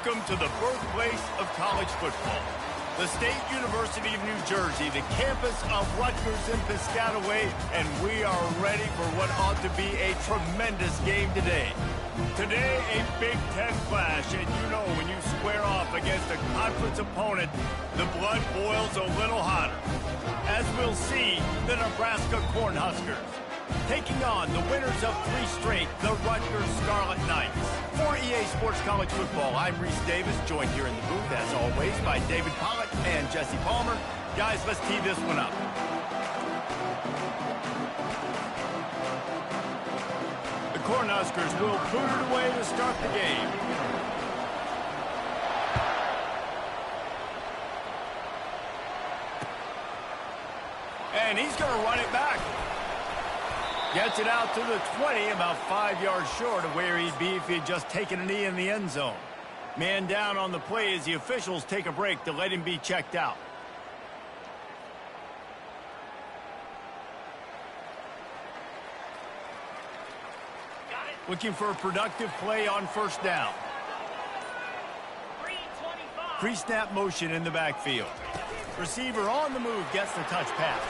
Welcome to the birthplace of college football. The State University of New Jersey, the campus of Rutgers in Piscataway, and we are ready for what ought to be a tremendous game today. Today, a Big Ten clash, and you know when you square off against a conference opponent, the blood boils a little hotter. As we'll see, the Nebraska Cornhuskers taking on the winners of 3 straight, the Rutgers Scarlet Knights. For EA Sports College Football, I'm Reese Davis, joined here in the booth, as always, by David Pollock and Jesse Palmer. Guys, let's tee this one up. The Cornhuskers will boot it away to start the game. And he's going to run it back. Gets it out to the 20, about 5 yards short of where he'd be if he had just taken a knee in the end zone. Man down on the play as the officials take a break to let him be checked out. Looking for a productive play on first down. Pre-snap motion in the backfield. Receiver on the move gets the touch pass.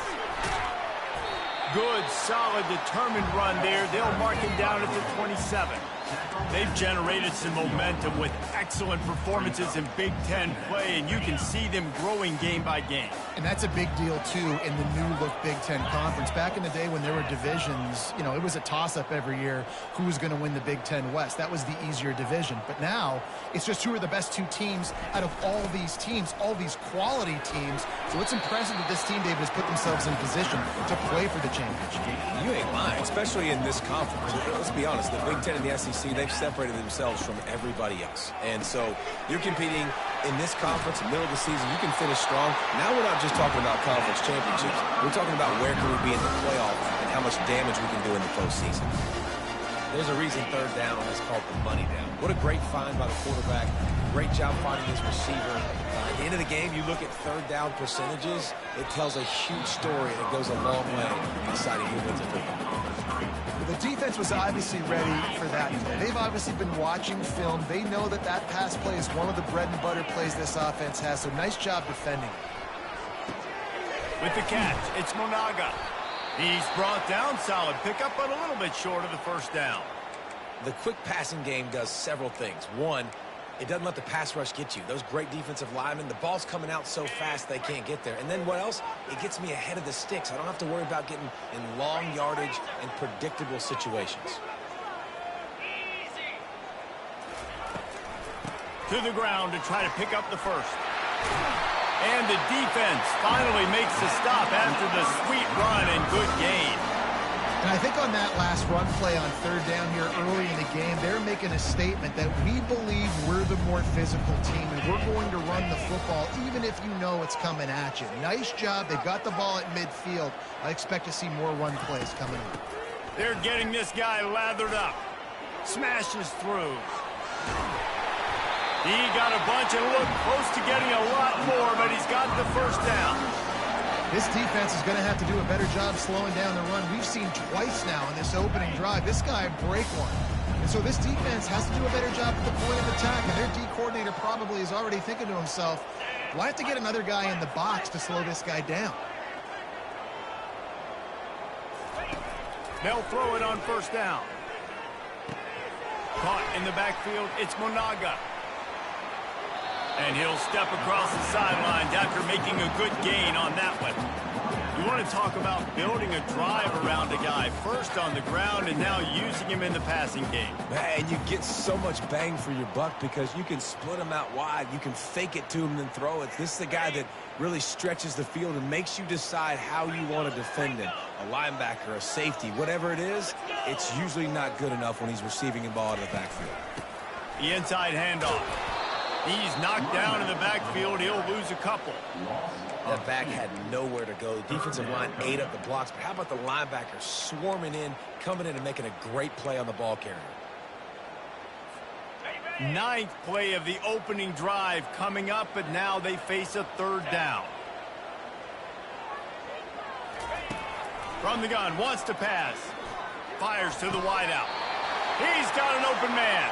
Good, solid, determined run there. They'll mark him down at the 27. They've generated some momentum with excellent performances in Big Ten play, and you can see them growing game by game. And that's a big deal, too, in the new-look Big Ten Conference. Back in the day when there were divisions, you know, it was a toss-up every year who was going to win the Big Ten West. That was the easier division. But now, it's just who are the best 2 teams out of all these teams, all these quality teams. So it's impressive that this team, David, has put themselves in position to play for the championship. You ain't lying, especially in this conference. Let's be honest, the Big Ten and the SEC, they've separated themselves from everybody else. And so you're competing in this conference, middle of the season, you can finish strong. Now we're not just talking about conference championships. We're talking about where can we be in the playoff and how much damage we can do in the postseason. There's a reason third down is called the money down. What a great find by the quarterback. Great job finding his receiver. At the end of the game, you look at third down percentages, it tells a huge story, and it goes a long way in deciding who wins a football. The defense was obviously ready for that. They've obviously been watching film. They know that that pass play is one of the bread and butter plays this offense has, so nice job defending. With the catch, it's Monaga. He's brought down, solid pickup, but a little bit short of the first down. The quick passing game does several things. One, it doesn't let the pass rush get you. Those great defensive linemen, the ball's coming out so fast they can't get there. And then what else? It gets me ahead of the sticks. I don't have to worry about getting in long yardage and predictable situations. To the ground to try to pick up the first. And the defense finally makes the stop after the sweet run and good gain. And I think on that last run play on third down here early in the game, they're making a statement that we believe we're the more physical team and we're going to run the football even if you know it's coming at you. Nice job. They got the ball at midfield. I expect to see more run plays coming up. They're getting this guy lathered up. Smashes through. He got a bunch and looked close to getting a lot more, but he's got the first down. This defense is going to have to do a better job slowing down the run. We've seen twice now in this opening drive. This guy break one. And so this defense has to do a better job at the point of attack. And their D coordinator probably is already thinking to himself, well, I have to get another guy in the box to slow this guy down. They'll throw it on first down. Caught in the backfield, it's Monaga. And he'll step across the sidelines after making a good gain on that one. You want to talk about building a drive around a guy, first on the ground and now using him in the passing game. And you get so much bang for your buck because you can split him out wide. You can fake it to him and throw it. This is the guy that really stretches the field and makes you decide how you want to defend him. A linebacker, a safety, whatever it is, it's usually not good enough when he's receiving the ball in the backfield. The inside handoff. He's knocked down in the backfield. He'll lose a couple. That back had nowhere to go. The defensive line ate up the blocks, but how about the linebacker swarming in, coming in and making a great play on the ball carrier? 9th play of the opening drive coming up, but now they face a third down. From the gun, wants to pass. Fires to the wideout. He's got an open man.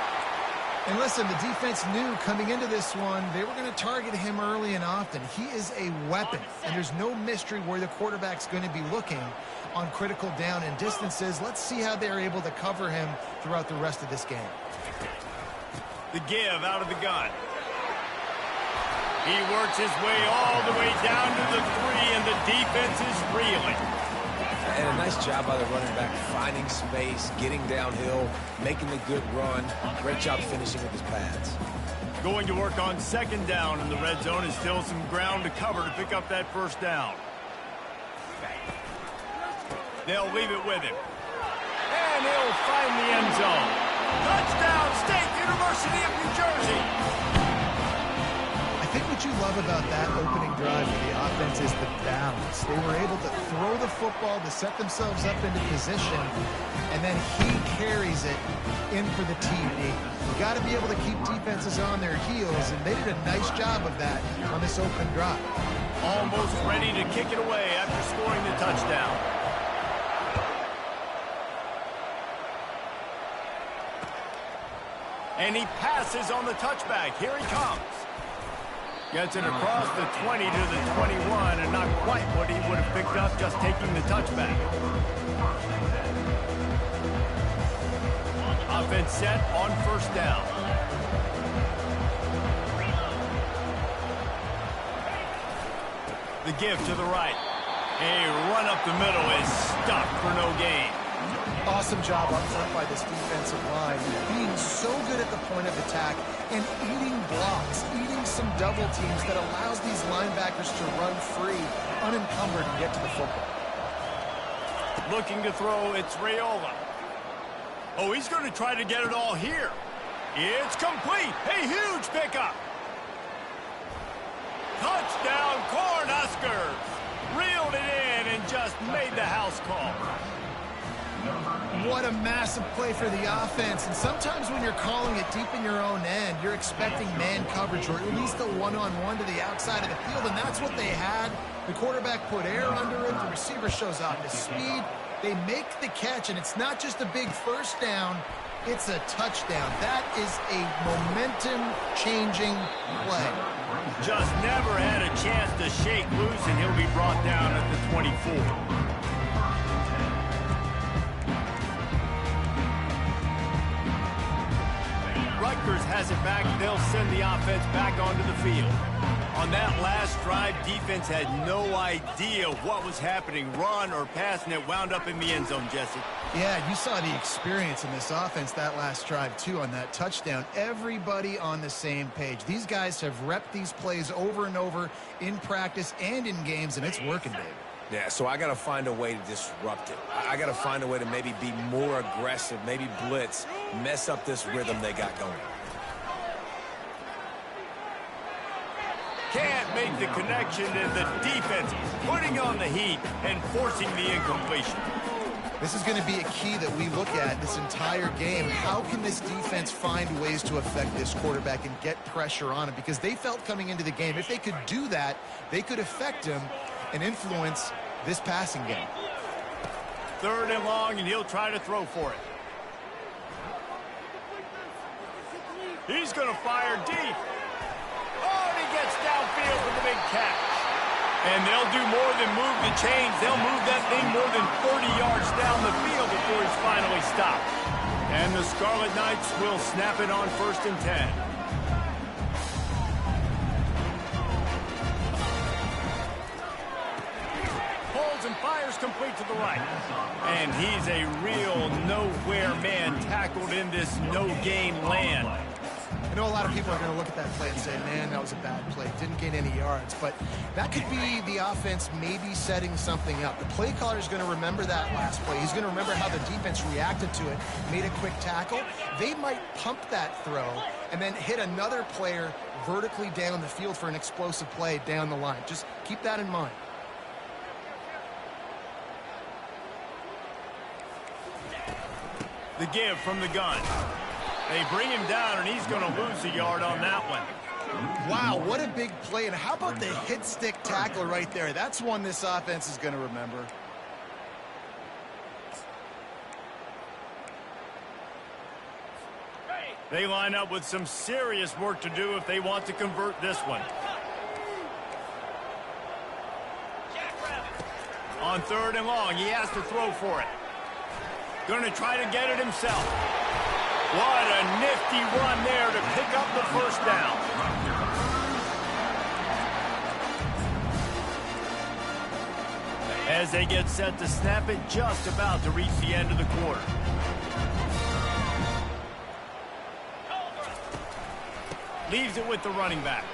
And listen, the defense knew coming into this one, they were going to target him early and often. He is a weapon, and there's no mystery where the quarterback's going to be looking on critical down and distances. Let's see how they're able to cover him throughout the rest of this game. The give out of the gun. He works his way all the way down to the 3, and the defense is reeling. And a nice job by the running back, finding space, getting downhill, making a good run. Great job finishing with his pads. Going to work on second down in the red zone, and still some ground to cover to pick up that first down. They'll leave it with him. And he'll find the end zone. Touchdown, State University of New Jersey. I think what you love about that opening drive for the offense is the balance. They were able to throw the football to set themselves up into position, and then he carries it in for the TD. You got to be able to keep defenses on their heels, and they did a nice job of that on this open drive. Almost ready to kick it away after scoring the touchdown. And he passes on the touchback. Here he comes. Gets it across the 20 to the 21, and not quite what he would have picked up just taking the touchback. Offense set on first down. The give to the right. A run up the middle is stopped for no gain. Awesome job up front by this defensive line, being so good at the point of attack and eating blocks, eating some double teams that allows these linebackers to run free, unencumbered, and get to the football. Looking to throw, it's Raiola. Oh, he's going to try to get it all here. It's complete. A huge pickup. Touchdown, Cornhuskers. Reeled it in and just made the house call. What a massive play for the offense. And sometimes when you're calling it deep in your own end, you're expecting man coverage or at least a one-on-one to the outside of the field, and that's what they had. The quarterback put air under it. The receiver shows off his speed. They make the catch, and it's not just a big first down. It's a touchdown. That is a momentum-changing play. Just never had a chance to shake loose, and he'll be brought down at the 24. Rutgers has it back. They'll send the offense back onto the field. On that last drive, defense had no idea what was happening, run or pass, and it wound up in the end zone, Jesse. Yeah, you saw the experience in this offense that last drive, too, on that touchdown. Everybody on the same page. These guys have repped these plays over and over in practice and in games, and it's working, David. Yeah, so I got to find a way to disrupt it. I got to find a way to maybe be more aggressive, maybe blitz, mess up this rhythm they got going. Can't make the connection, and the defense putting on the heat and forcing the incompletion. This is going to be a key that we look at this entire game. How can this defense find ways to affect this quarterback and get pressure on him? Because they felt coming into the game, if they could do that, they could affect him and influence this passing game. Third and long, and he'll try to throw for it. He's going to fire deep. Oh, and he gets downfield for the big catch. And they'll do more than move the chains. They'll move that thing more than 30 yards down the field before he's finally stopped. And the Scarlet Knights will snap it on 1st and 10. And fires complete to the right. And he's a real nowhere man tackled in this no-gain land. I know a lot of people are going to look at that play and say, man, that was a bad play. Didn't gain any yards. But that could be the offense maybe setting something up. The play caller is going to remember that last play. He's going to remember how the defense reacted to it, made a quick tackle. They might pump that throw and then hit another player vertically down the field for an explosive play down the line. Just keep that in mind. The give from the gun. They bring him down, and he's going to lose a yard on that one. Wow, what a big play. And how about the hit stick tackle right there? That's one this offense is going to remember. They line up with some serious work to do if they want to convert this one. On 3rd and long, he has to throw for it. Going to try to get it himself. What a nifty run there to pick up the first down. As they get set to snap it, just about to reach the end of the quarter. Leaves it with the running back.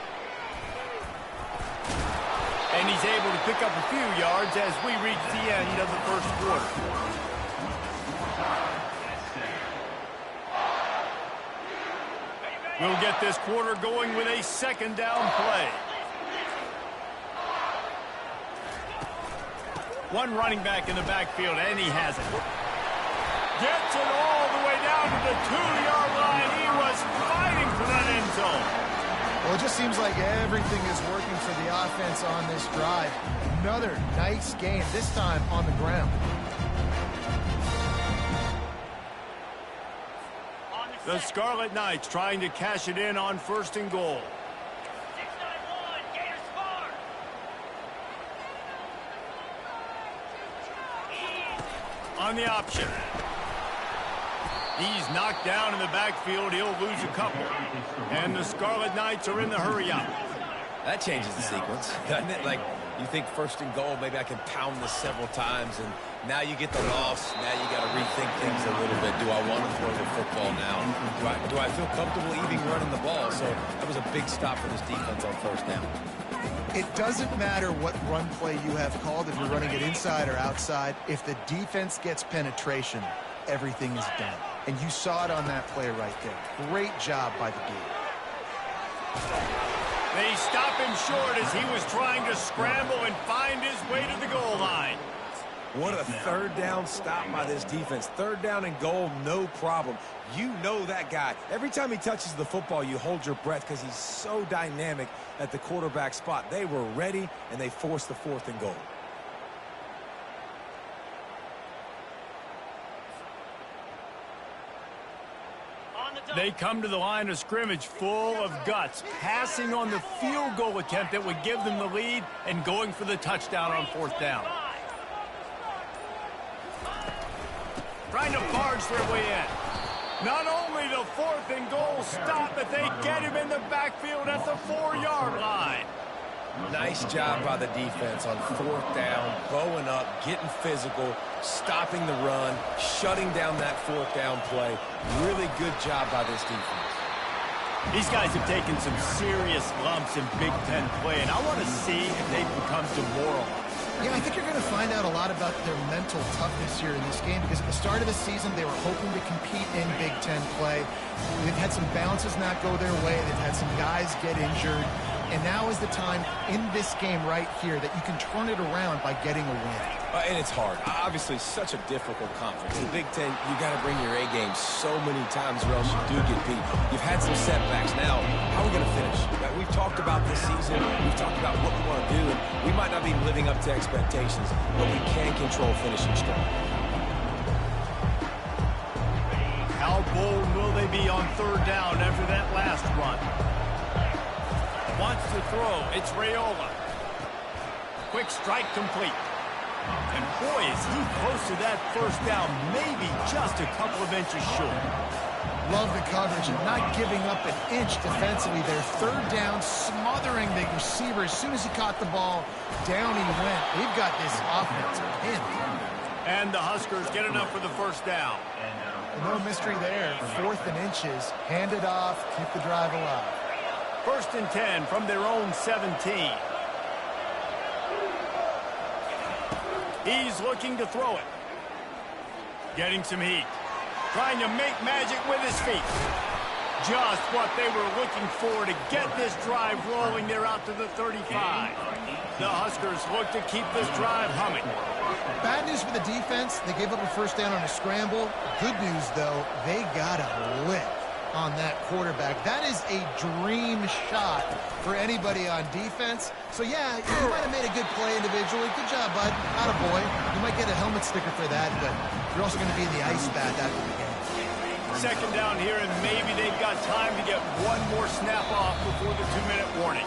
And he's able to pick up a few yards as we reach the end of the first quarter. We'll get this quarter going with a 2nd down play. One running back in the backfield, and he has it. Gets it all the way down to the 2-yard line. He was fighting for that end zone. Well, it just seems like everything is working for the offense on this drive. Another nice game, this time on the ground. The Scarlet Knights trying to cash it in on 1st and goal. On the option. He's knocked down in the backfield. He'll lose a couple. And the Scarlet Knights are in the hurry-up. That changes the sequence, doesn't it? Like, you think 1st and goal, maybe I can pound this several times, and now you get the loss. Now you got to rethink things a little bit. Do I want to throw the football now? Do I feel comfortable even running the ball? So that was a big stop for this defense on 1st down. It doesn't matter what run play you have called, if you're running it inside or outside. If the defense gets penetration, everything is done. And you saw it on that play right there. Great job by the D. They stop him short as he was trying to scramble and find his way to the goal line. What a 3rd down stop by this defense. 3rd down and goal, no problem. You know that guy. Every time he touches the football, you hold your breath because he's so dynamic at the quarterback spot. They were ready, and they forced the 4th and goal. They come to the line of scrimmage full of guts, passing on the field goal attempt that would give them the lead and going for the touchdown on 4th down. Trying to barge their way in. Not only the 4th and goal stop, but they get him in the backfield at the 4-yard line. Nice job by the defense on 4th down, bowing up, getting physical, stopping the run, shutting down that 4th down play. Really good job by this defense. These guys have taken some serious lumps in Big Ten play, and I want to see if they've become demoralized. Yeah, I think you're going to find out a lot about their mental toughness here in this game, because at the start of the season, they were hoping to compete in Big Ten play. They've had some bounces not go their way. They've had some guys get injured. And now is the time in this game right here that you can turn it around by getting a win. And it's hard. Obviously, such a difficult conference. The Big Ten, you got to bring your A game so many times or else you do get beat. You've had some setbacks. Now, how are we going to finish? We've talked about this season. We've talked about what we want to do, and we might not be living up to expectations, but we can control finishing strong. How bold will they be on 3rd down after that last run? Wants to throw. It's Raiola. Quick strike complete. And boy, is he close to that 1st down, maybe just a couple of inches short. Love the coverage and not giving up an inch defensively. Their 3rd down, smothering the receiver. As soon as he caught the ball, down he went. They've got this offense pinned. And the Huskers get enough for the 1st down. No mystery there. 4th and inches. Hand it off. Keep the drive alive. 1st and 10 from their own 17. He's looking to throw it. Getting some heat. Trying to make magic with his feet. Just what they were looking for to get this drive rolling. They're out to the 35. The Huskers look to keep this drive humming. Bad news for the defense. They gave up a 1st down on a scramble. Good news, though, they got a lick on that quarterback. That is a dream shot for anybody on defense. So, yeah, you might have made a good play individually. Good job, bud. Attaboy. You might get a helmet sticker for that, but you're also going to be in the ice bath after the game. Second down here, and maybe they've got time to get one more snap off before the 2-minute warning.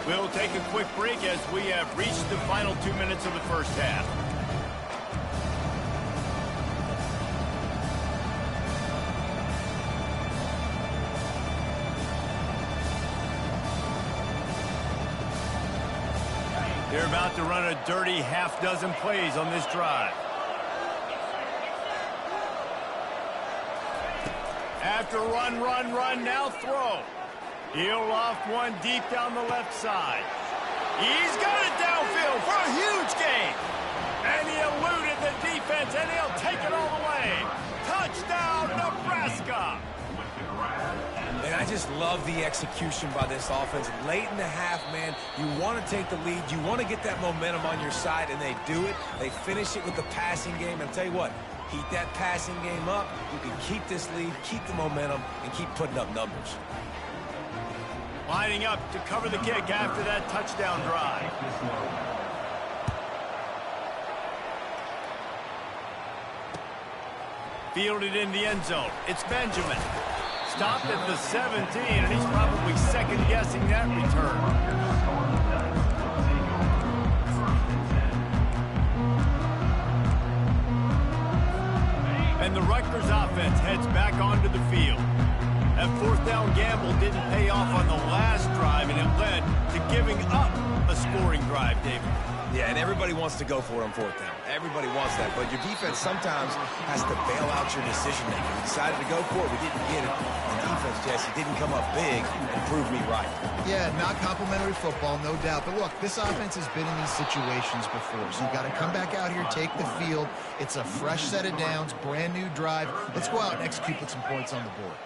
We'll take a quick break as we have reached the final 2 minutes of the first half. They're about to run a dirty half-dozen plays on this drive. After run, now throw. He'll loft one deep down the left side. He's got it downfield for a huge gain. And he eluded the defense, and he'll take it all the way. Touchdown, Nebraska! And I just love the execution by this offense. Late in the half, man, you want to take the lead. You want to get that momentum on your side, and they do it. They finish it with the passing game. And I'll tell you what, keep that passing game up. You can keep this lead, keep the momentum, and keep putting up numbers. Lining up to cover the kick after that touchdown drive. Fielded in the end zone. It's Benjamin. Stopped at the 17, and he's probably second-guessing that return. And the Rutgers offense heads back onto the field. That fourth down gamble didn't pay off on the last drive, and it led to giving up a scoring drive, David. Yeah, and everybody wants to go for it on fourth down. Everybody wants that, but your defense sometimes has to bail out your decision-making. We decided to go for it. We didn't get it. And defense, Jesse, didn't come up big and prove me right. Yeah, not complimentary football, no doubt. But look, this offense has been in these situations before, so you've got to come back out here, take the field. It's a fresh set of downs, brand new drive. Let's go out and execute with some points on the board.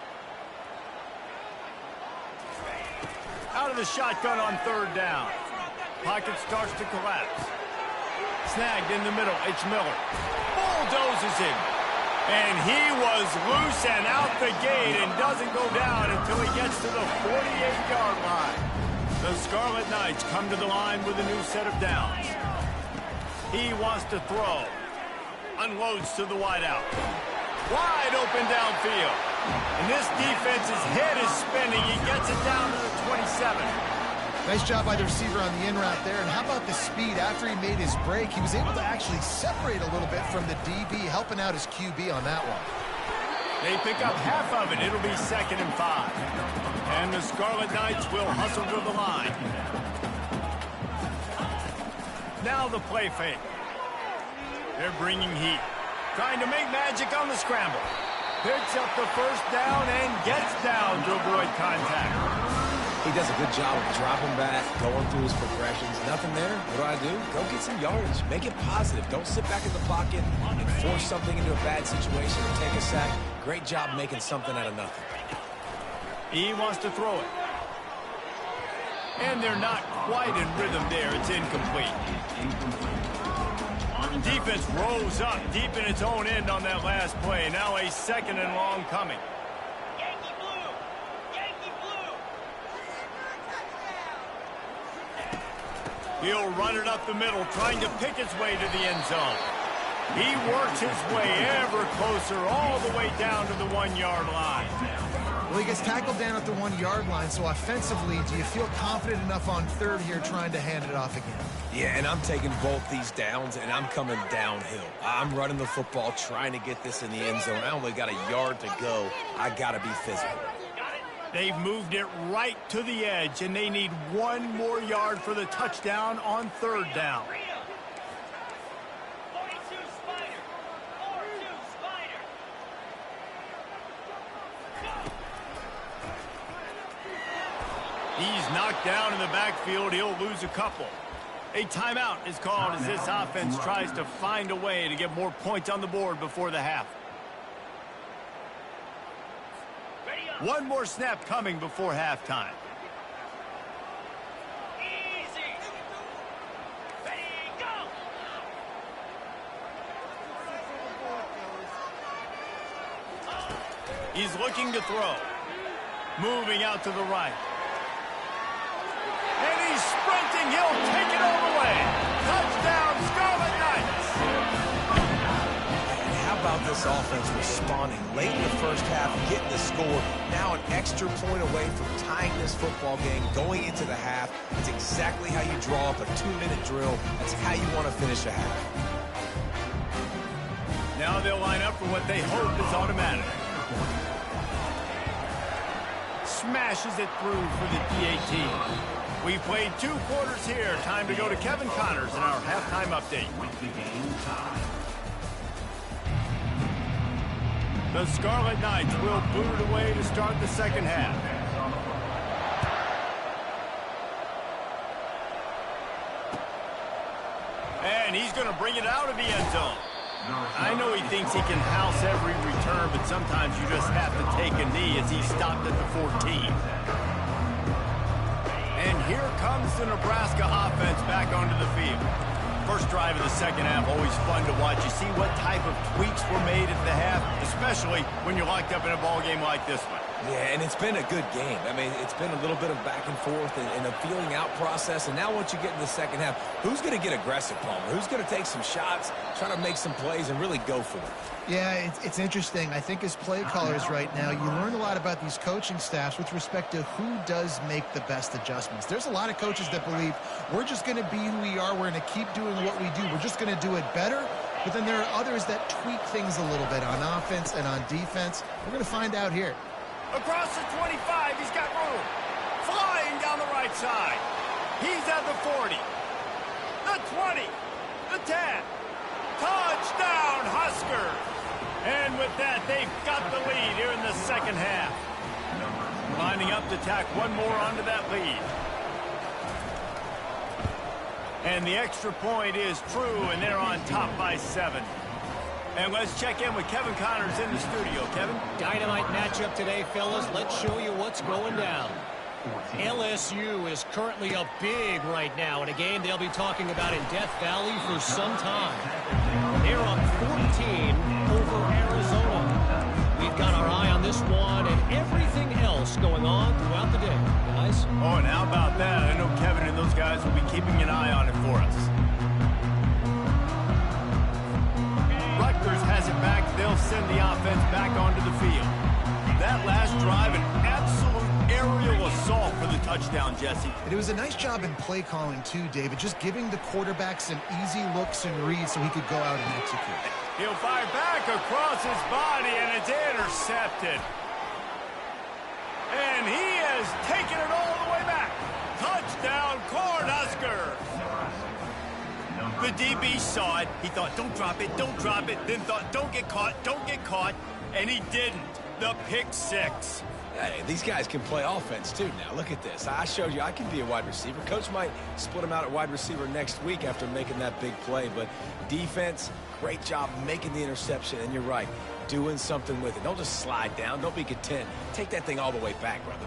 Out of the shotgun on third down. Pocket starts to collapse. Snagged in the middle. It's Miller. Bulldozes him. And he was loose and out the gate and doesn't go down until he gets to the 48-yard line. The Scarlet Knights come to the line with a new set of downs. He wants to throw. Unloads to the wideout. Wide open downfield. And this defense's head is spinning. He gets it down to the 27. Nice job by the receiver on the in route there. And how about the speed after he made his break? He was able to actually separate a little bit from the DB, helping out his QB on that one. They pick up half of it. It'll be 2nd and 5. And the Scarlet Knights will hustle to the line. Now the play fake. They're bringing heat. Trying to make magic on the scramble. Picks up the first down and gets down to avoid contact. He does a good job of dropping back, going through his progressions. Nothing there. What do? Go get some yardage. Make it positive. Don't sit back in the pocket and force something into a bad situation or take a sack. Great job making something out of nothing. He wants to throw it. And they're not quite in rhythm there. It's incomplete. Defense rose up deep in its own end on that last play. Now a 2nd and long coming. He'll run it up the middle, trying to pick his way to the end zone. He works his way ever closer, all the way down to the 1-yard line. Well, he gets tackled down at the 1-yard line, so offensively, do you feel confident enough on third here trying to hand it off again? Yeah, and I'm taking both these downs, and I'm coming downhill. I'm running the football, trying to get this in the end zone. I only got a yard to go. I got to be physical. They've moved it right to the edge, and they need 1 more yard for the touchdown on third down. He's knocked down in the backfield. He'll lose a couple. A timeout is called as this offense tries to find a way to get more points on the board before the half. 1 more snap coming before halftime. Easy. Ready, go. He's looking to throw. Moving out to the right. And he's sprinting. He'll take it all the way. Touchdown, Scarlet Knights. And how about this offense responding late in the first half, getting the score. Now an extra point away from tying this football game, going into the half. It's exactly how you draw up a 2-minute drill. That's how you want to finish a half. Now they'll line up for what they hope is automatic. Smashes it through for the PAT. We've played 2 quarters here. Time to go to Kevin Connors in our halftime update. The Scarlet Knights will boot it away to start the second half. And he's going to bring it out of the end zone. I know he thinks he can house every return, but sometimes you just have to take a knee as he stopped at the 14. And here comes the Nebraska offense back onto the field. First drive of the second half, always fun to watch. You see what type of tweaks were made at the half, especially when you're locked up in a ball game like this one. Yeah, and it's been a good game. I mean, it's been a little bit of back and forth and a feeling out process. And now once you get in the second half, who's going to get aggressive, Palmer? Who's going to take some shots, try to make some plays, and really go for it? Yeah, it's interesting. I think as play callers right now, you learn a lot about these coaching staffs with respect to who does make the best adjustments. There's a lot of coaches that believe we're just going to be who we are. We're going to keep doing what we do. We're just going to do it better. But then there are others that tweak things a little bit on offense and on defense. We're going to find out here. Across the 25, he's got room. Flying down the right side. He's at the 40. The 20. The 10. Touchdown, Huskers. And with that, they've got the lead here in the second half. Lining up to tack one more onto that lead. And the extra point is true, and they're on top by 7. And let's check in with Kevin Connors in the studio. Kevin? Dynamite matchup today, fellas. Let's show you what's going down. LSU is currently up big right now in a game they'll be talking about in Death Valley for some time. They're up 14 over Arizona. We've got our eye on this one and everything else going on throughout the day, guys. Oh, and how about that? I know Kevin and those guys will be keeping an eye on it for us. Rutgers has it back. They'll send the offense back onto the field. That last drive, an absolute aerial assault for the touchdown, Jesse. It was a nice job in play calling, too, David, just giving the quarterback some easy looks and reads so he could go out and execute. He'll fire back across his body, and it's intercepted. And he has taken it all the way back. Touchdown, Cornhuskers. The DB saw it. He thought, don't drop it, don't drop it. Then thought, don't get caught, don't get caught. And he didn't. The pick 6. Hey, these guys can play offense, too, now. Look at this. I showed you I can be a wide receiver. Coach might split him out at wide receiver next week after making that big play. But defense, great job making the interception. And you're right, doing something with it. Don't just slide down. Don't be content. Take that thing all the way back, brother.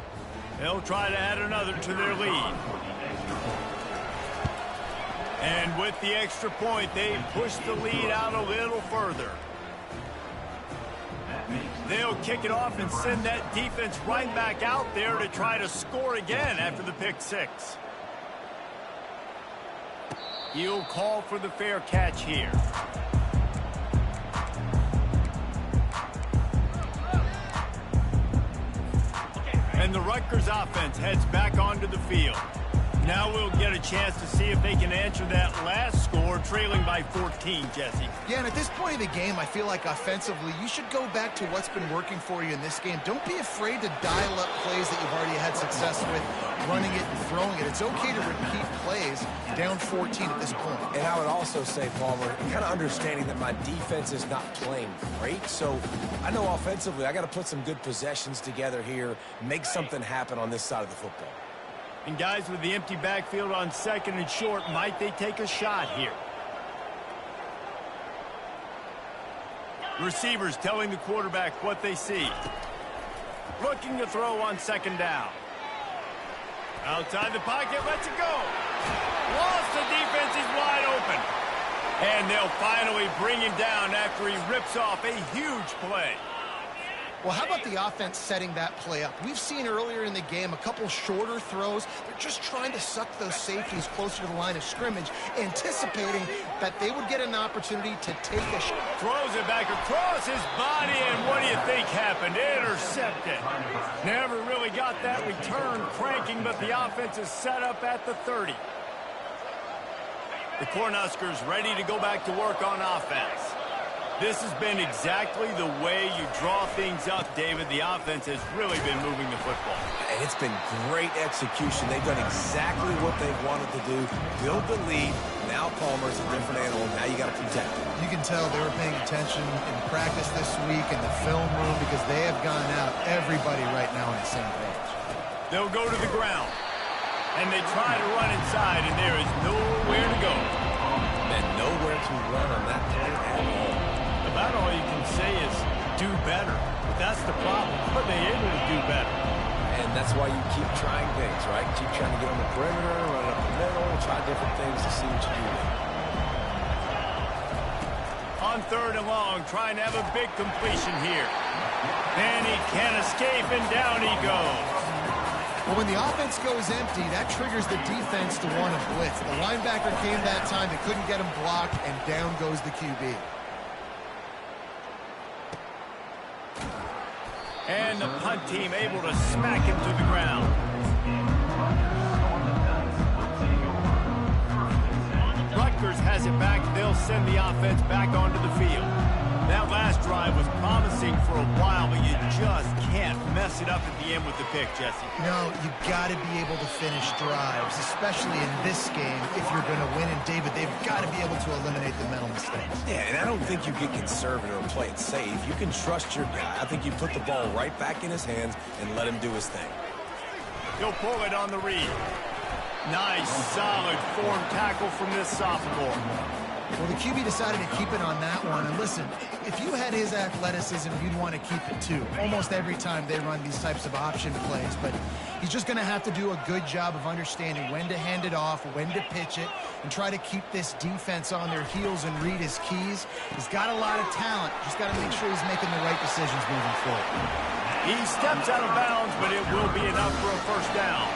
They'll try to add another to their lead. And with the extra point, they push the lead out a little further. They'll kick it off and send that defense right back out there to try to score again after the pick 6. He'll call for the fair catch here. And the Rutgers offense heads back onto the field. Now we'll get a chance to see if they can answer that last score, trailing by 14, Jesse. Yeah, and at this point of the game, I feel like offensively, you should go back to what's been working for you in this game. Don't be afraid to dial up plays that you've already had success with, running it and throwing it. It's okay to repeat plays down 14 at this point. And I would also say, Palmer, kind of understanding that my defense is not playing great. So I know offensively, I got to put some good possessions together here, make something happen on this side of the football. And guys, with the empty backfield on second and short, might they take a shot here? Receivers telling the quarterback what they see. Looking to throw on second down. Outside the pocket, lets it go. Lost, the defense is wide open. And they'll finally bring him down after he rips off a huge play. Well, how about the offense setting that play up? We've seen earlier in the game a couple shorter throws. They're just trying to suck those safeties closer to the line of scrimmage, anticipating that they would get an opportunity to take a shot. Throws it back across his body, and what do you think happened? Intercepted. Never really got that return cranking, but the offense is set up at the 30. The Cornhuskers ready to go back to work on offense. This has been exactly the way you draw things up, David. The offense has really been moving the football. And it's been great execution. They've done exactly what they've wanted to do. Build the lead. Now Palmer's a different animal. Now you got to protect him. You can tell they were paying attention in practice this week in the film room because they have gone out, everybody right now on the same page. They'll go to the ground. And they try to run inside, and there is nowhere to go. And nowhere to run on that play at all. About all you can say is do better. But that's the problem. Are they able to do better? And that's why you keep trying things, right? Keep trying to get on the perimeter, run up the middle, try different things to see what you do. On 3rd and long, trying to have a big completion here. And he can't escape, and down he goes. Well, when the offense goes empty, that triggers the defense to want to blitz. The linebacker came that time. They couldn't get him blocked, and down goes the QB. And the punt team able to smack him to the ground. Rutgers has it back. They'll send the offense back onto the field. That last drive was promising for a while, but you just can't mess it up at the end with the pick, Jesse. No, you got to be able to finish drives, especially in this game if you're going to win. And, David, they've got to be able to eliminate the mental mistakes. Yeah, and I don't think you get conservative or play it safe. You can trust your guy. I think you put the ball right back in his hands and let him do his thing. He'll pull it on the read. Nice, solid form tackle from this sophomore. Well, the QB decided to keep it on that one. And listen, if you had his athleticism, you'd want to keep it too. Almost every time they run these types of option plays. But he's just going to have to do a good job of understanding when to hand it off, when to pitch it, and try to keep this defense on their heels and read his keys. He's got a lot of talent. Just got to make sure he's making the right decisions moving forward. He steps out of bounds, but it will be enough for a first down.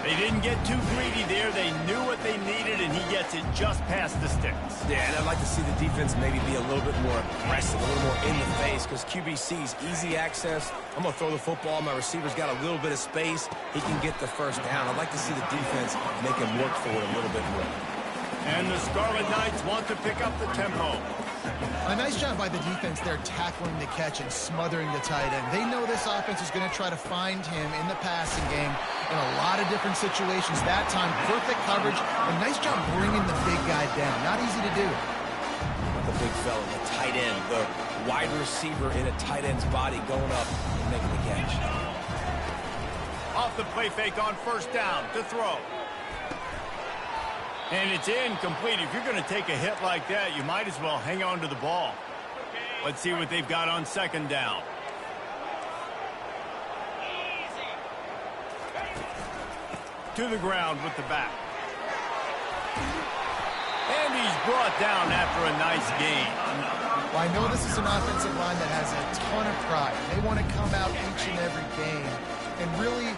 They didn't get too greedy there. They knew what they needed, and he gets it just past the sticks. Yeah, and I'd like to see the defense maybe be a little bit more aggressive, a little more in the face, because QB sees easy access. I'm going to throw the football. My receiver's got a little bit of space. He can get the first down. I'd like to see the defense make him work for it a little bit more. And the Scarlet Knights want to pick up the tempo. A nice job by the defense there tackling the catch and smothering the tight end. They know this offense is going to try to find him in the passing game in a lot of different situations. That time, perfect coverage. A nice job bringing the big guy down. Not easy to do. The big fella, the tight end, the wide receiver in a tight end's body going up and making the catch. Off the play fake on first down to throw. And it's incomplete. If you're going to take a hit like that, you might as well hang on to the ball. Let's see what they've got on second down. To the ground with the back. And he's brought down after a nice gain. Well, I know this is an offensive line that has a ton of pride. They want to come out each and every game and really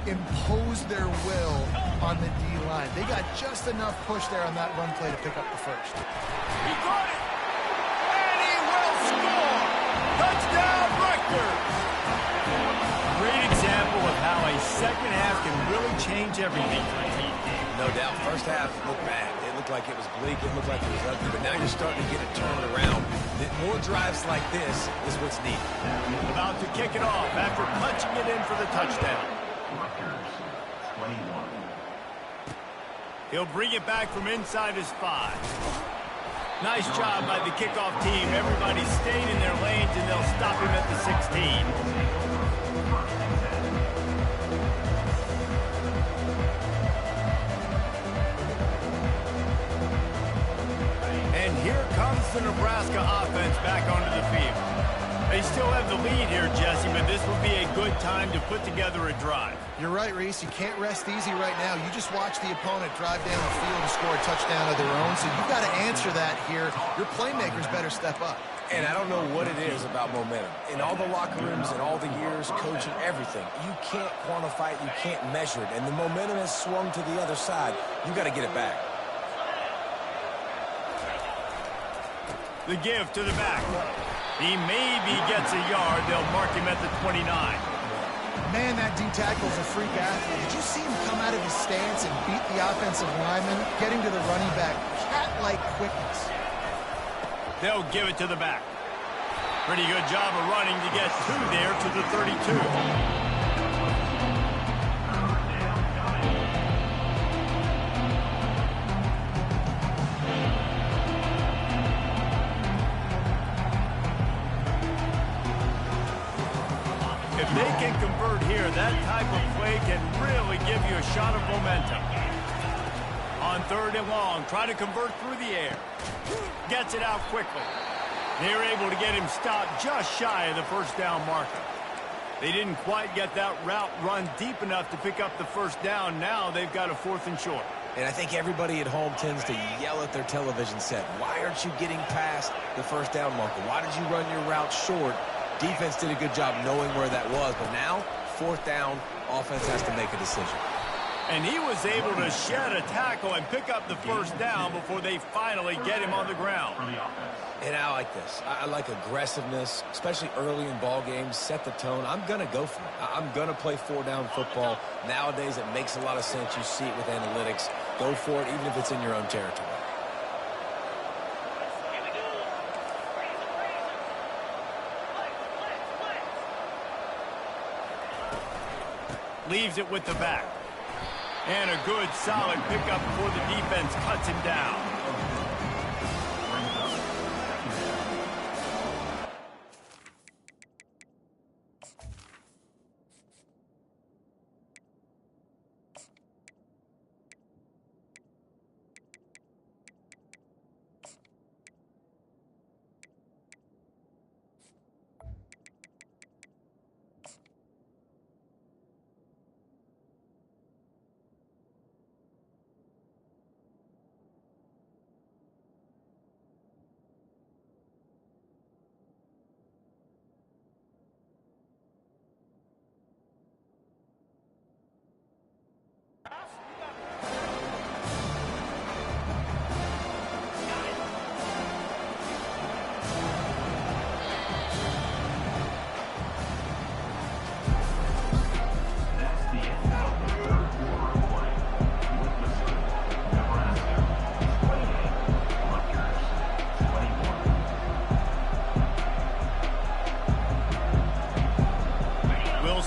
impose their will on the D-line. They got just enough push there on that run play to pick up the first. He got it! And he will score! Touchdown, Rutgers! Great example of how a second half can really change everything for a team. No doubt. First half looked bad. It looked like it was bleak. It looked like it was ugly. But now you're starting to get it turned around. More drives like this is what's needed. About to kick it off after punching it in for the touchdown. He'll bring it back from inside his 5. Nice job by the kickoff team. Everybody stayed in their lanes, and they'll stop him at the 16. And here comes the Nebraska offense back onto the field. They still have the lead here, Jesse, but this will be a good time to put together a drive. You're right, Reese. You can't rest easy right now. You just watch the opponent drive down the field and score a touchdown of their own, so you've got to answer that here. Your playmakers better step up. And I don't know what it is about momentum. In all the locker rooms, in all the years, coaching, everything, you can't quantify it, you can't measure it. And the momentum has swung to the other side. You got to get it back. The give to the back. He maybe gets a yard. They'll mark him at the 29. Man, that D tackle's a freak athlete. Did you see him come out of his stance and beat the offensive lineman, getting to the running back? Cat-like quickness. They'll give it to the back. Pretty good job of running to get two there to the 32. If they can convert here, that type of play can really give you a shot of momentum. On 3rd and long, try to convert through the air. Gets it out quickly. They're able to get him stopped just shy of the first down marker. They didn't quite get that route run deep enough to pick up the first down. Now they've got a 4th and short. And I think everybody at home tends to yell at their television set. Why aren't you getting past the first down marker? Why did you run your route short? Defense did a good job knowing where that was. But now, 4th down, offense has to make a decision. And he was able to shed a tackle and pick up the first down before they finally get him on the ground. And I like this. I like aggressiveness, especially early in ball games. Set the tone. I'm going to go for it. I'm going to play 4-down football. Nowadays, it makes a lot of sense. You see it with analytics. Go for it, even if it's in your own territory. Leaves it with the back. And a good, solid pickup before the defense cuts him down.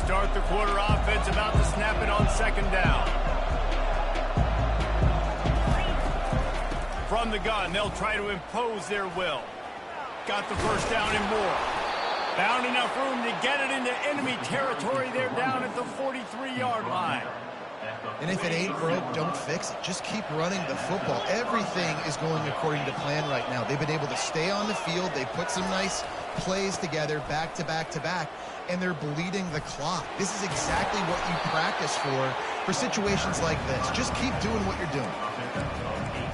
Start the quarter offense, about to snap it on 2nd down. From the gun, they'll try to impose their will. Got the first down and more. Found enough room to get it into enemy territory. They're down at the 43-yard line. And if it ain't broke, don't fix it. Just keep running the football. Everything is going according to plan right now. They've been able to stay on the field. They put some nice plays together back to back to back, and they're bleeding the clock. This is exactly what you practice for situations like this. Just keep doing what you're doing.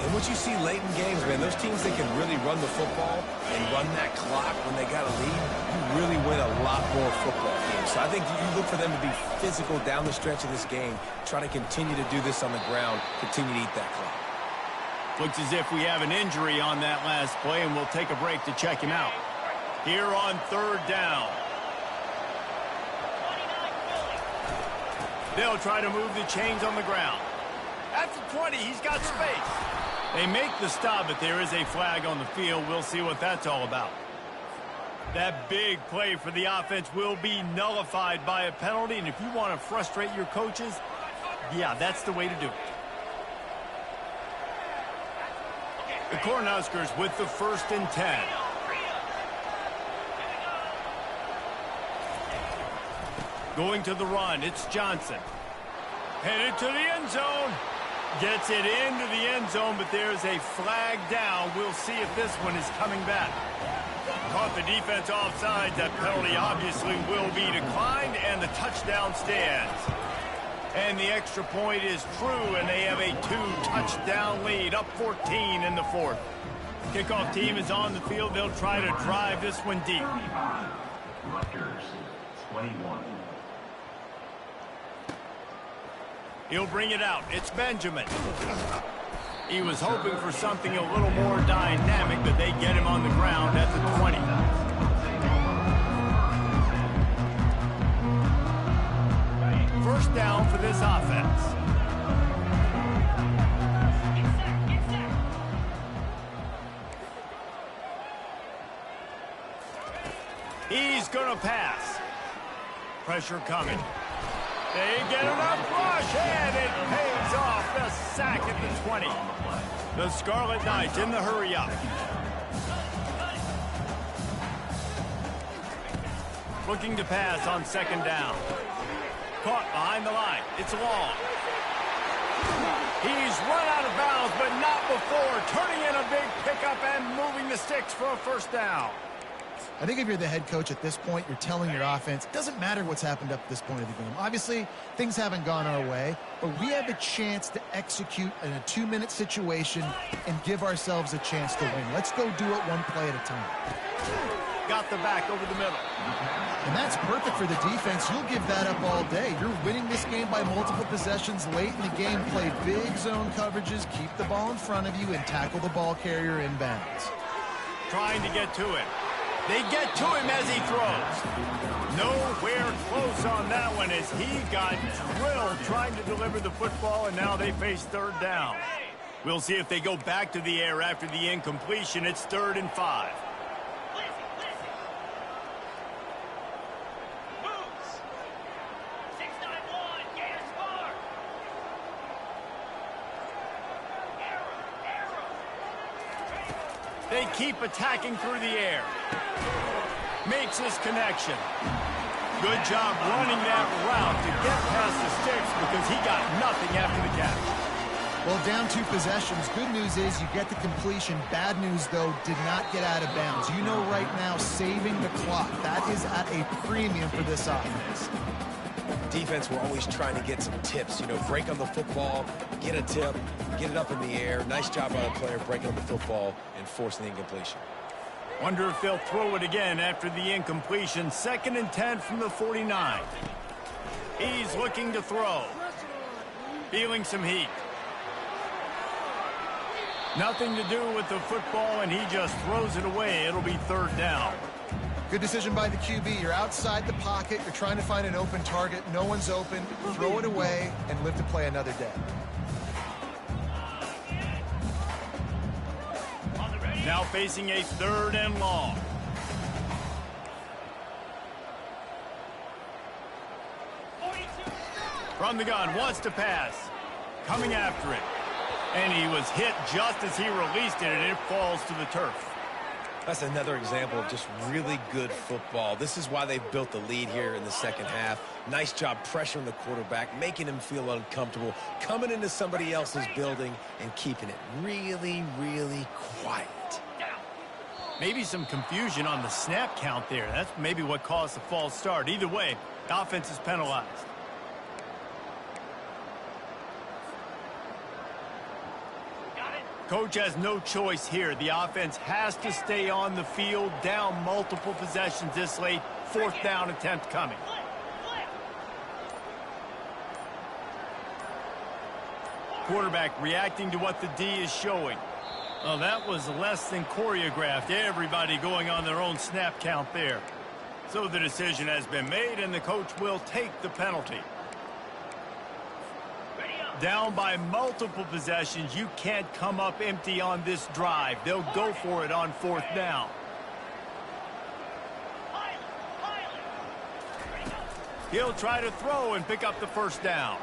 And what you see late in games, man, those teams that can really run the football and run that clock when they got a lead, you really win a lot more football games. So I think you look for them to be physical down the stretch of this game, try to continue to do this on the ground, continue to eat that clock. Looks as if we have an injury on that last play, and we'll take a break to check him out. Here on 3rd down. They'll try to move the chains on the ground. At the 20, he's got space. They make the stop, but there is a flag on the field. We'll see what that's all about. That big play for the offense will be nullified by a penalty, and if you want to frustrate your coaches, yeah, that's the way to do it. The Cornhuskers with the 1st and 10. Going to the run, it's Johnson. Headed to the end zone. Gets it into the end zone, but there's a flag down. We'll see if this one is coming back. Caught the defense offside. That penalty obviously will be declined, and the touchdown stands. And the extra point is true, and they have a 2-touchdown lead, up 14 in the 4th. Kickoff team is on the field. They'll try to drive this one deep. Rutgers, 21. He'll bring it out. It's Benjamin. He was hoping for something a little more dynamic, but they get him on the ground at the 20. First down for this offense. He's going to pass. Pressure coming. They get enough rush, and it pays off. The sack at the 20. The Scarlet Knights in the hurry up. Looking to pass on second down. Caught behind the line. It's long. He's run out of bounds, but not before. Turning in a big pickup and moving the sticks for a first down. I think if you're the head coach at this point, you're telling your offense, it doesn't matter what's happened up to this point of the game. Obviously, things haven't gone our way, but we have a chance to execute in a 2-minute situation and give ourselves a chance to win. Let's go do it one play at a time. Got the back over the middle. And that's perfect for the defense. You'll give that up all day. You're winning this game by multiple possessions late in the game. Play big zone coverages, keep the ball in front of you, and tackle the ball carrier inbounds. Trying to get to him. They get to him as he throws. Nowhere close on that one as he got drilled trying to deliver the football, and now they face third down. We'll see if they go back to the air after the incompletion. It's 3rd and 5. They keep attacking through the air. Makes his connection. Good job running that route to get past the sticks because he got nothing after the catch. Well, down 2 possessions. Good news is you get the completion. Bad news, though, did not get out of bounds. You know right now, saving the clock. That is at a premium for this offense. Defense, we're always trying to get some tips. You know, break on the football, get a tip, get it up in the air. Nice job by the player breaking on the football and forcing the incompletion. Wonder if they'll throw it again after the incompletion. 2nd and 10 from the 49. He's looking to throw. Feeling some heat. Nothing to do with the football, and he just throws it away. It'll be 3rd down. Good decision by the QB. You're outside the pocket. You're trying to find an open target. No one's open. Throw it away and live to play another day. Now facing a 3rd and long. From the gun, wants to pass. Coming after it. And he was hit just as he released it, and it falls to the turf. That's another example of just really good football. This is why they've built the lead here in the second half. Nice job pressuring the quarterback, making him feel uncomfortable, coming into somebody else's building and keeping it really, really quiet. Maybe some confusion on the snap count there. That's maybe what caused the false start. Either way, the offense is penalized. Coach has no choice here. The offense has to stay on the field, down multiple possessions this late. 4th down attempt coming. Quarterback reacting to what the D is showing. Well, that was less than choreographed. Everybody going on their own snap count there. So the decision has been made, and the coach will take the penalty. Down by multiple possessions, you can't come up empty on this drive. They'll go for it on 4th down. He'll try to throw and pick up the first down.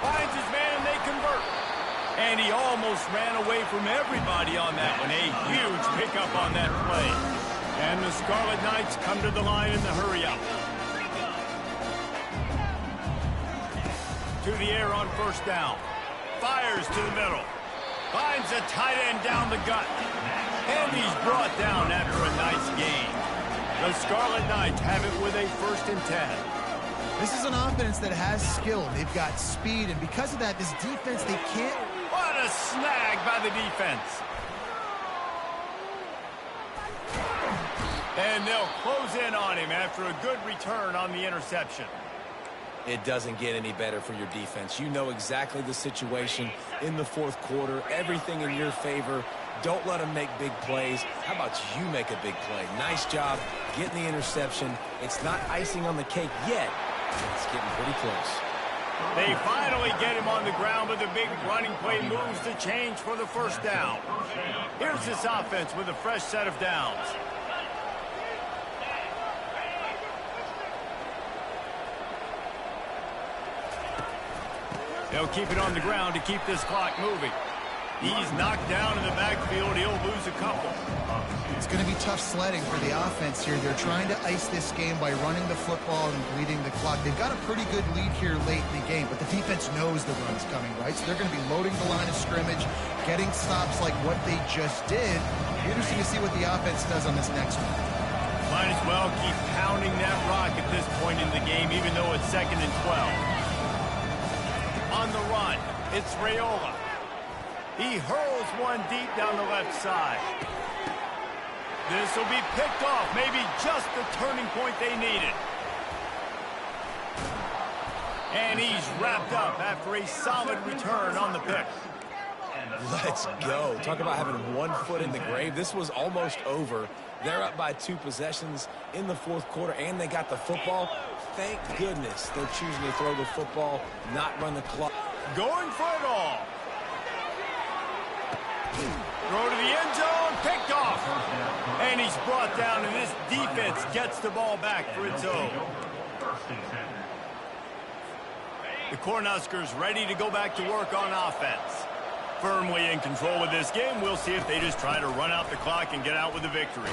Finds his man and they convert. And he almost ran away from everybody on that one. A huge pickup on that play. And the Scarlet Knights come to the line in the hurry-up. To the air on 1st down. Fires to the middle. Finds a tight end down the gut. And he's brought down after a nice gain. The Scarlet Knights have it with a 1st and 10. This is an offense that has skill. They've got speed, and because of that, this defense, they can't... What a snag by the defense. And they'll close in on him after a good return on the interception. It doesn't get any better for your defense. You know exactly the situation in the fourth quarter. Everything in your favor. Don't let them make big plays. How about you make a big play? Nice job getting the interception. It's not icing on the cake yet. It's getting pretty close. They finally get him on the ground, but the big running play moves the change for the first down. Here's this offense with a fresh set of downs. They'll keep it on the ground to keep this clock moving. He's knocked down in the backfield. He'll lose a couple. It's going to be tough sledding for the offense here. They're trying to ice this game by running the football and bleeding the clock. They've got a pretty good lead here late in the game, but the defense knows the run's coming, right? So they're going to be loading the line of scrimmage, getting stops like what they just did. Interesting to see what the offense does on this next one. Might as well keep pounding that rock at this point in the game, even though it's 2nd and 12. On the run, it's Raiola. He hurls one deep down the left side. This will be picked off, maybe just the turning point they needed. And he's wrapped up after a solid return on the pick. Let's go. Talk about having one foot in the grave. This was almost over. They're up by 2 possessions in the fourth quarter, and they got the football. Thank goodness they're choosing to throw the football, not run the clock. Going for it all. Throw to the end zone, picked off. And he's brought down, and this defense gets the ball back for its own. The Cornhuskers ready to go back to work on offense. Firmly in control of this game. We'll see if they just try to run out the clock and get out with a victory.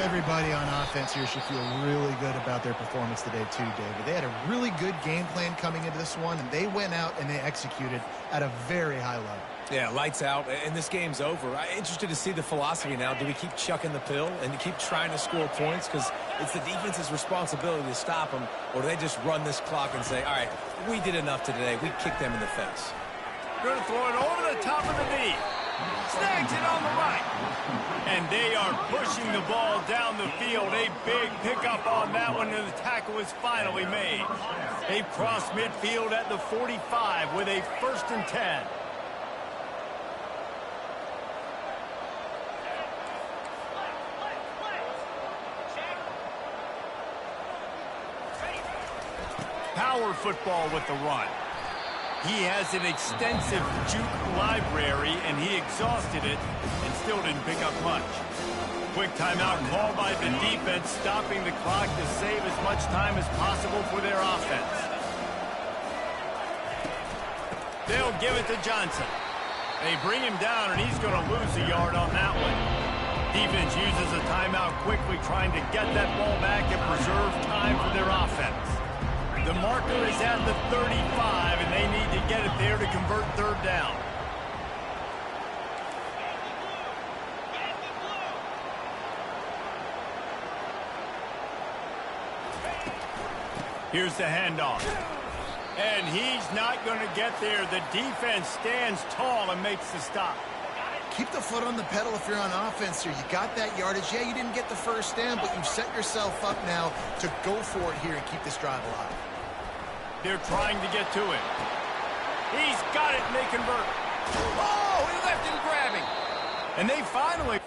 Everybody on offense here should feel really good about their performance today too, David. They had a really good game plan coming into this one, and they went out and they executed at a very high level. Yeah, lights out, and this game's over. I'm interested to see the philosophy now. Do we keep chucking the pill and keep trying to score points? Because it's the defense's responsibility to stop them, or do they just run this clock and say, all right, we did enough today. We kicked them in the face. Going to throw it over the top of the knee. Snags it on the right. And they are pushing the ball down the field. A big pickup on that one, and the tackle is finally made. They cross midfield at the 45 with a 1st and 10. Power football with the run. He has an extensive juke library, and he exhausted it and still didn't pick up much. Quick timeout called by the defense, stopping the clock to save as much time as possible for their offense. They'll give it to Johnson. They bring him down, and he's going to lose a yard on that one. Defense uses a timeout quickly, trying to get that ball back and preserve time for their offense. The marker is at the 35, and they need to get it there to convert 3rd down. Here's the handoff. And he's not going to get there. The defense stands tall and makes the stop. Keep the foot on the pedal if you're on offense here. You got that yardage. Yeah, you didn't get the first down, but you've set yourself up now to go for it here and keep this drive alive. They're trying to get to it. He's got it, and they convert. Oh, he left him grabbing. And they finally